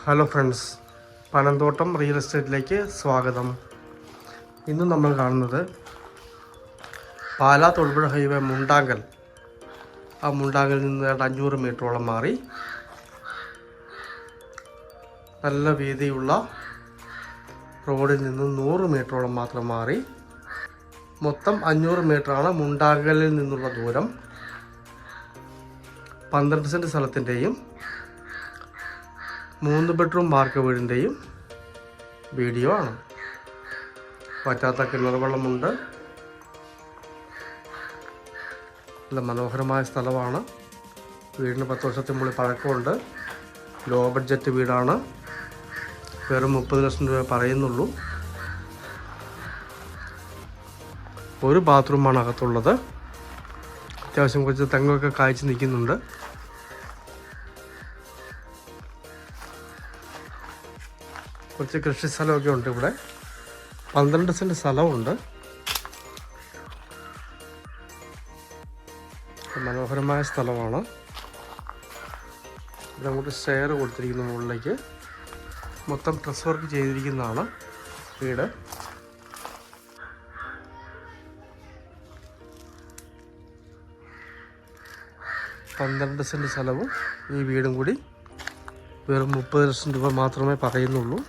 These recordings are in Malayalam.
ഹലോ ഫ്രണ്ട്സ്, പനന്തോട്ടം റിയൽ എസ്റ്റേറ്റിലേക്ക് സ്വാഗതം. ഇന്ന് നമ്മൾ കാണുന്നത് പാലാ തൊടുപുഴ ഹൈവേ മുണ്ടാങ്കൽ. ആ മുണ്ടാങ്കലിൽ നിന്ന് 500 മീറ്ററോളം മാറി നല്ല വീതിയുള്ള റോഡിൽ നിന്ന് 100 മീറ്ററോളം മാത്രം മാറി മൊത്തം 500 മീറ്ററാണ് മുണ്ടാങ്കലിൽ നിന്നുള്ള ദൂരം. 12 സെൻറ്റ് സ്ഥലത്തിൻ്റെയും 3 ബെഡ്റൂം വാർക്ക വീടിൻ്റെയും വീഡിയോ ആണ്. പറ്റാത്ത കിണർ വെള്ളമുണ്ട്. നല്ല മനോഹരമായ സ്ഥലമാണ്. വീടിന് 10 വർഷത്തിന് മുകളിൽ പഴക്കമുണ്ട്. ലോ ബഡ്ജറ്റ് വീടാണ്. വെറും 30 ലക്ഷം രൂപ പറയുന്നുള്ളൂ. ഒരു ബാത്റൂമാണ് അകത്തുള്ളത്. അത്യാവശ്യം കുറച്ച് തെങ്ങൊക്കെ കായ്ച്ച് നിൽക്കുന്നുണ്ട്. കുറച്ച് കൃഷി സ്ഥലമൊക്കെ ഉണ്ട്. ഇവിടെ 12 സെൻറ്റ് സ്ഥലമുണ്ട്. മനോഹരമായ സ്ഥലമാണ്. ഇവിടെ അങ്ങോട്ട് സ്റ്റെയർ കൊടുത്തിരിക്കുന്ന മുകളിലേക്ക്. മൊത്തം ട്രസ് വർക്ക് ചെയ്തിരിക്കുന്നതാണ് വീട്. പന്ത്രണ്ട് സെൻറ്റ് സ്ഥലവും ഈ വീടും കൂടി വെറും 30 ലക്ഷം രൂപ മാത്രമേ പറയുന്നുള്ളൂ.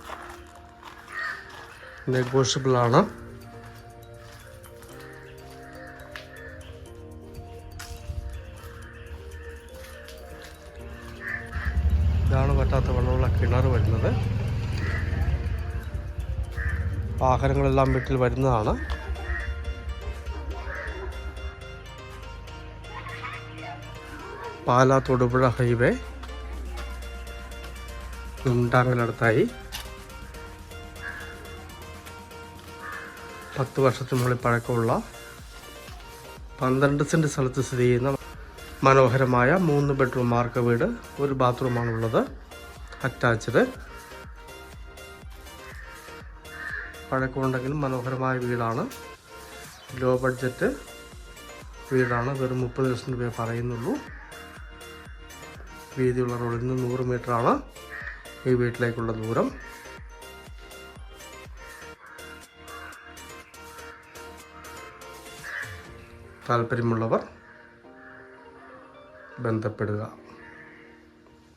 നെഗോഷ്യബിളാണ്. ഇതാണ് പറ്റാത്ത വെള്ളമുള്ള കിണർ വരുന്നത്. വാഹനങ്ങളെല്ലാം വീട്ടിൽ വരുന്നതാണ്. പാലാ തൊടുപുഴ ഹൈവേ മുണ്ടാങ്കലടുത്തായി 10 വർഷത്തിന് മുകളിൽ പഴക്കമുള്ള 12 സെൻറ്റ് സ്ഥലത്ത് സ്ഥിതി ചെയ്യുന്ന മനോഹരമായ 3 ബെഡ്റൂം വാർക്ക വീട്. ഒരു ബാത്റൂമാണുള്ളത്, അറ്റാച്ച്ഡ്. പഴക്കമുണ്ടെങ്കിലും മനോഹരമായ വീടാണ്. ലോ ബഡ്ജറ്റ് വീടാണ്. വെറും 30 ലക്ഷം രൂപയെ പറയുന്നുള്ളൂ. വീതിയുള്ള റോഡിൽ നിന്ന് 100 മീറ്ററാണ് ഈ വീട്ടിലേക്കുള്ള ദൂരം. താല്പര്യമുള്ളവർ ബന്ധപ്പെടുക.